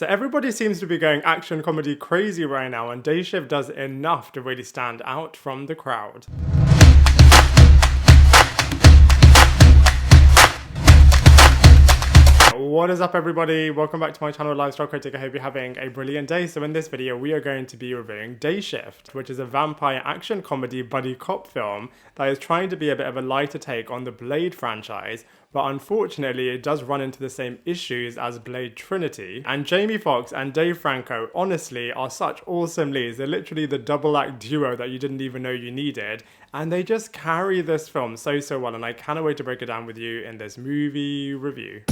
So everybody seems to be going action comedy crazy right now, and Day Shift does enough to really stand out from the crowd. What is up, everybody? Welcome back to my channel, Lifestyle Critic. I hope you're having a brilliant day. So in this video, we are going to be reviewing Day Shift, which is a vampire action comedy buddy cop film that is trying to be a bit of a lighter take on the Blade franchise, but unfortunately it does run into the same issues as Blade Trinity. And Jamie Foxx and Dave Franco honestly are such awesome leads. They're literally the double act duo that you didn't even know you needed, and they just carry this film so well, and I cannot wait to break it down with you in this movie review.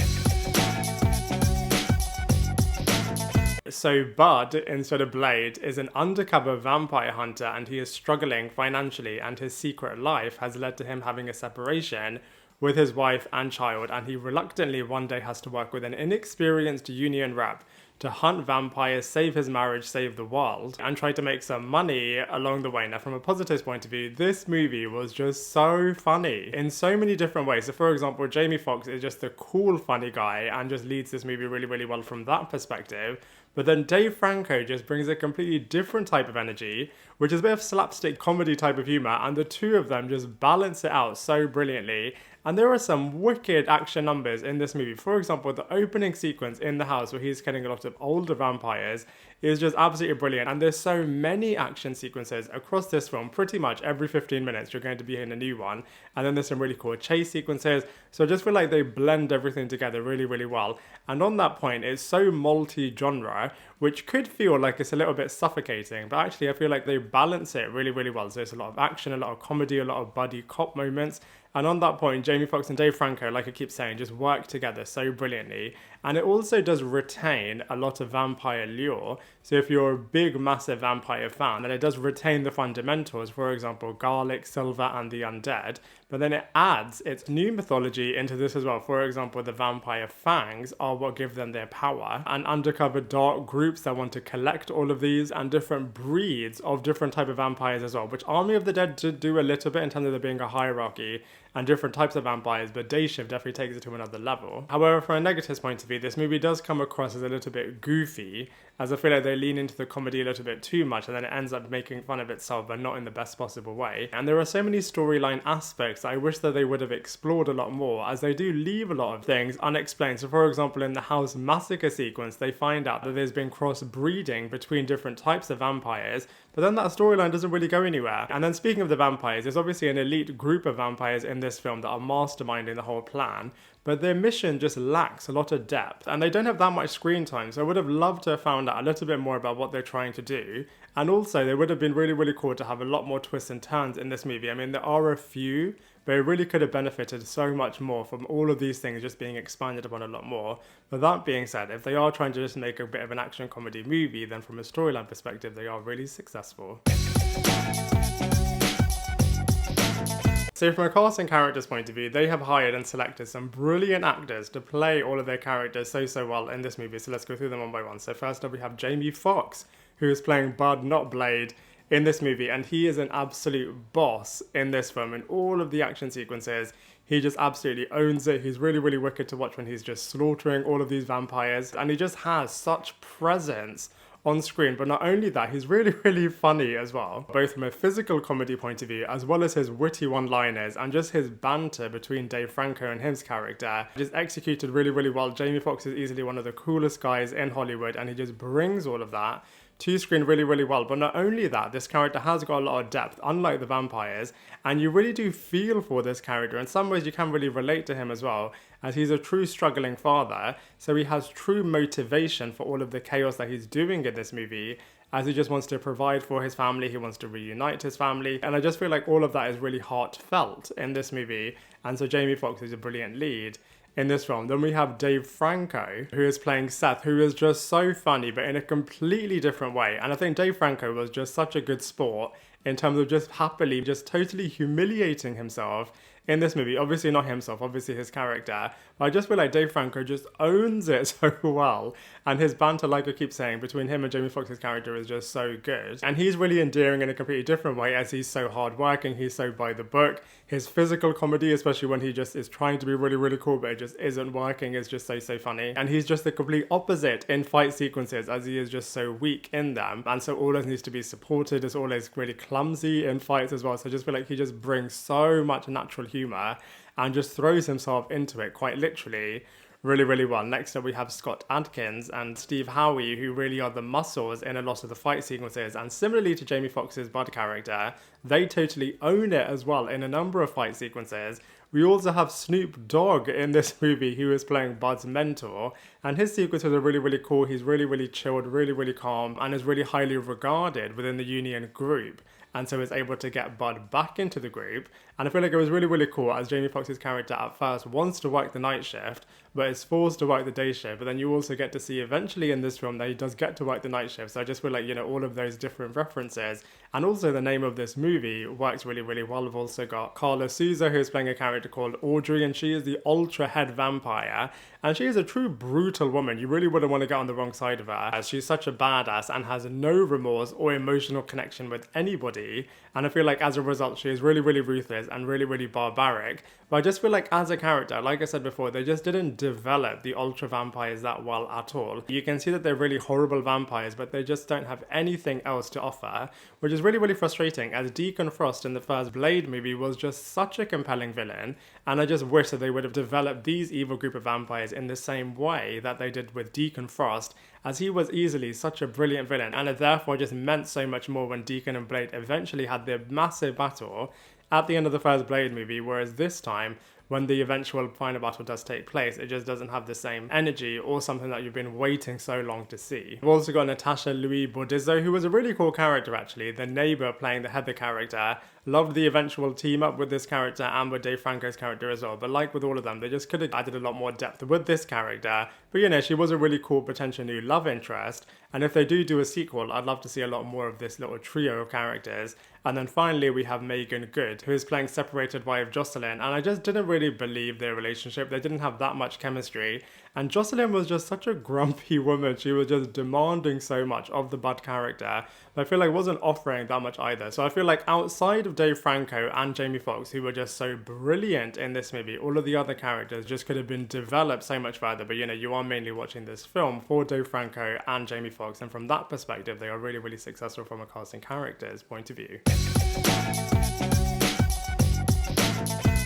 So Bud, instead of Blade, is an undercover vampire hunter, and he is struggling financially, and his secret life has led to him having a separation with his wife and child, and he reluctantly one day has to work with an inexperienced union rep to hunt vampires, save his marriage, save the world, and try to make some money along the way. Now, from a positive point of view, this movie was just so funny in so many different ways. So, for example, Jamie Foxx is just the cool, funny guy and just leads this movie really well from that perspective. But then Dave Franco just brings a completely different type of energy, which is a bit of slapstick comedy type of humor, and the two of them just balance it out so brilliantly. And there are some wicked action numbers in this movie. For example, the opening sequence in the house where he's killing a lot of older vampires is just absolutely brilliant. And there's so many action sequences across this film. Pretty much every 15 minutes you're going to be in a new one. And then there's some really cool chase sequences. So I just feel like they blend everything together really well. And on that point, it's so multi-genre, which could feel like it's a little bit suffocating, but actually I feel like they balance it really well. So there's a lot of action, a lot of comedy, a lot of buddy cop moments. And on that point, Jamie Foxx and Dave Franco, like I keep saying, just work together so brilliantly. And it also does retain a lot of vampire lure. So if you're a big, massive vampire fan, then it does retain the fundamentals, for example, garlic, silver, and the undead. But then it adds its new mythology into this as well. For example, the vampire fangs are what give them their power. And undercover dark groups that want to collect all of these, and different breeds of different type of vampires as well, which Army of the Dead did do a little bit in terms of there being a hierarchy and different types of vampires, but Day Shift definitely takes it to another level. However, from a negative point of view, this movie does come across as a little bit goofy, as I feel like they lean into the comedy a little bit too much, and then it ends up making fun of itself, but not in the best possible way. And there are so many storyline aspects I wish that they would have explored a lot more, as they do leave a lot of things unexplained. So for example, in the house massacre sequence, they find out that there's been cross-breeding between different types of vampires, but then that storyline doesn't really go anywhere. And then speaking of the vampires, there's obviously an elite group of vampires in this film that are masterminding the whole plan, but their mission just lacks a lot of depth, and they don't have that much screen time, so I would have loved to have found out a little bit more about what they're trying to do. And also, they would have been really cool to have a lot more twists and turns in this movie. I mean, there are a few, but it really could have benefited so much more from all of these things just being expanded upon a lot more. But that being said, if they are trying to just make a bit of an action comedy movie, then from a storyline perspective, they are really successful. So from a cast and characters point of view, they have hired and selected some brilliant actors to play all of their characters so well in this movie. So let's go through them one by one. So first up we have Jamie Foxx, who is playing Bud, not Blade, in this movie. And he is an absolute boss in this film. In all of the action sequences, he just absolutely owns it. He's really wicked to watch when he's just slaughtering all of these vampires. And he just has such presence on screen. But not only that, he's really funny as well, both from a physical comedy point of view as well as his witty one-liners and just his banter between Dave Franco and his character. It is executed really well. Jamie Foxx is easily one of the coolest guys in Hollywood, and he just brings all of that to screen really well. But not only that, this character has got a lot of depth, unlike the vampires, and you really do feel for this character. In some ways you can really relate to him as well, as he's a true struggling father, so he has true motivation for all of the chaos that he's doing in this movie, as he just wants to provide for his family, he wants to reunite his family, and I just feel like all of that is really heartfelt in this movie, and so Jamie Foxx is a brilliant lead in this film. Then we have Dave Franco, who is playing Seth, who is just so funny, but in a completely different way. And I think Dave Franco was just such a good sport in terms of just happily, just totally humiliating himself in this movie. Obviously not himself, obviously his character. But I just feel like Dave Franco just owns it so well. And his banter, like I keep saying, between him and Jamie Foxx's character is just so good. And he's really endearing in a completely different way, as he's so hardworking, he's so by the book. His physical comedy, especially when he just is trying to be really, really cool, but it just isn't working, is just so, so funny. And he's just the complete opposite in fight sequences, as he is just so weak in them. And so always needs to be supported, is always really clumsy in fights as well. So I just feel like he just brings so much natural humor and just throws himself into it quite literally really, really well. Next up, we have Scott Adkins and Steve Howey, who really are the muscles in a lot of the fight sequences. And similarly to Jamie Foxx's Bud character, they totally own it as well in a number of fight sequences. We also have Snoop Dogg in this movie, who is playing Bud's mentor, and his sequences are really, really cool. He's really, really chilled, really, really calm, and is really highly regarded within the Union group. And so is able to get Bud back into the group. And I feel like it was really, really cool, as Jamie Foxx's character at first wants to work the night shift, but is forced to work the day shift. But then you also get to see eventually in this film that he does get to work the night shift. So I just feel like, you know, all of those different references, and also the name of this movie works really, really well. We've also got Karla Souza, who's playing a character called Audrey, and she is the ultra head vampire. And she is a true brutal woman. You really wouldn't want to get on the wrong side of her, as she's such a badass and has no remorse or emotional connection with anybody. And I feel like as a result, she is really, really ruthless and really, really barbaric. But I just feel like as a character, like I said before, they just didn't develop the ultra vampires that well at all. You can see that they're really horrible vampires, but they just don't have anything else to offer, which is really, really frustrating, as Deacon Frost in the first Blade movie was just such a compelling villain. And I just wish that they would have developed these evil group of vampires in the same way that they did with Deacon Frost, as he was easily such a brilliant villain, and it therefore just meant so much more when Deacon and Blade eventually had their massive battle at the end of the first Blade movie, whereas this time, when the eventual final battle does take place, it just doesn't have the same energy or something that you've been waiting so long to see. We've also got Natasha Bordizzo, who was a really cool character actually, the neighbor playing the Heather character. Loved the eventual team up with this character and with Dave Franco's character as well, but like with all of them, they just could have added a lot more depth with this character. But you know, she was a really cool potential new love interest, and if they do a sequel, I'd love to see a lot more of this little trio of characters. And then finally we have Meagan Good, who is playing separated wife Jocelyn, and I just didn't really believe their relationship. They didn't have that much chemistry, and Jocelyn was just such a grumpy woman. She was just demanding so much of the Bud character, but I feel like wasn't offering that much either. So I feel like outside of Dave Franco and Jamie Foxx, who were just so brilliant in this movie, all of the other characters just could have been developed so much further. But you know, you are mainly watching this film for Dave Franco and Jamie Foxx, and from that perspective, they are really, really successful from a casting characters point of view.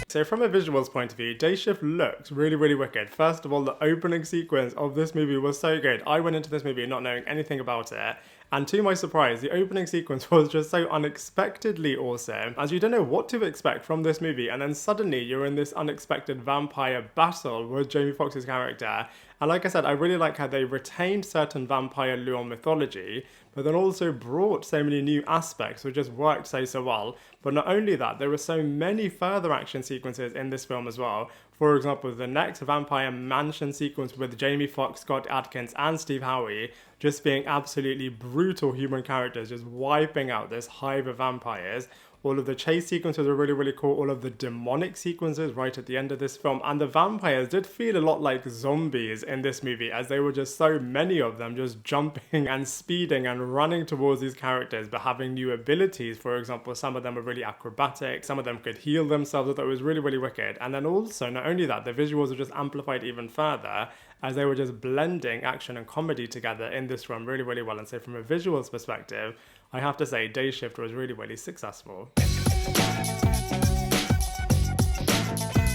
So from a visuals point of view, Day Shift looks really, really wicked. First of all, the opening sequence of this movie was so good. I went into this movie not knowing anything about it, and to my surprise, the opening sequence was just so unexpectedly awesome, as you don't know what to expect from this movie, and then suddenly you're in this unexpected vampire battle with Jamie Foxx's character. And like I said, I really like how they retained certain vampire lore mythology, but then also brought so many new aspects, which just worked so well. But not only that, there were so many further action sequences in this film as well. For example, the next vampire mansion sequence with Jamie Foxx, Scott Adkins, and Steve Howey just being absolutely brutal human characters, just wiping out this hive of vampires. All of the chase sequences are really, really cool. All of the demonic sequences right at the end of this film. And the vampires did feel a lot like zombies in this movie, as there were just so many of them just jumping and speeding and running towards these characters, but having new abilities. For example, some of them were really acrobatic. Some of them could heal themselves. I thought it was really, really wicked. And then also, not only that, the visuals were just amplified even further, as they were just blending action and comedy together in this film really, really well. And so from a visuals perspective, I have to say Day Shift was really, really successful.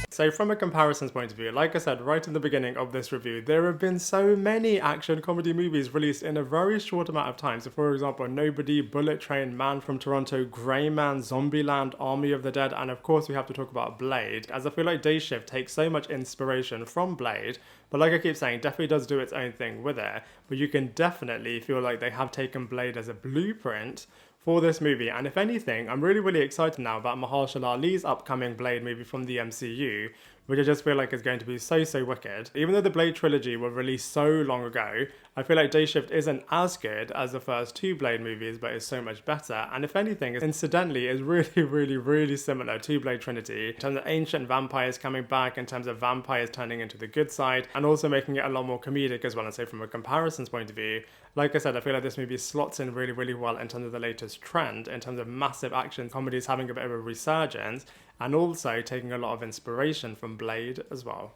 So from a comparisons point of view, like I said right in the beginning of this review, there have been so many action comedy movies released in a very short amount of time. So for example, Nobody, Bullet Train, Man from Toronto, Grey Man, Zombieland, Army of the Dead, and of course we have to talk about Blade, as I feel like Day Shift takes so much inspiration from Blade, but like I keep saying, definitely does do its own thing with it. But you can definitely feel like they have taken Blade as a blueprint for this movie. And if anything, I'm really, really excited now about Mahershala Ali's upcoming Blade movie from the MCU, which I just feel like is going to be so wicked. Even though the Blade trilogy were released so long ago, I feel like Day Shift isn't as good as the first two Blade movies, but is so much better. And if anything, incidentally, is really similar to Blade Trinity in terms of ancient vampires coming back, in terms of vampires turning into the good side, and also making it a lot more comedic as well. And say from a comparisons point of view, like I said, I feel like this movie slots in really well in terms of the latest trend, in terms of massive action comedies having a bit of a resurgence, and also taking a lot of inspiration from Blade as well.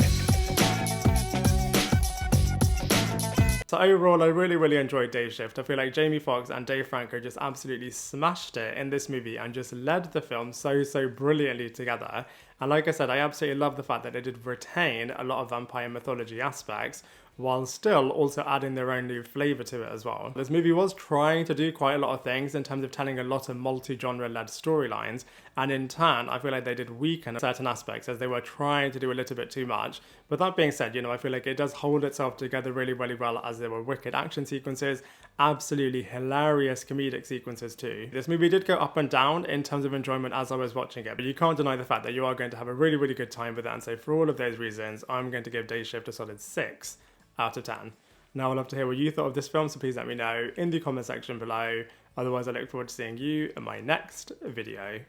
So overall, I really enjoyed Day Shift. I feel like Jamie Foxx and Dave Franco just absolutely smashed it in this movie and just led the film so brilliantly together. And like I said, I absolutely love the fact that they did retain a lot of vampire mythology aspects, while still also adding their own new flavour to it as well. This movie was trying to do quite a lot of things in terms of telling a lot of multi-genre led storylines, and in turn I feel like they did weaken certain aspects as they were trying to do a little bit too much. But that being said, I feel like it does hold itself together really well, as there were wicked action sequences, absolutely hilarious comedic sequences too. This movie did go up and down in terms of enjoyment as I was watching it, but you can't deny the fact that you are going to have a really good time with it. And so for all of those reasons, I'm going to give Day Shift a solid 6 out of 10. Now I'd love to hear what you thought of this film, so please let me know in the comment section below. Otherwise, I look forward to seeing you in my next video.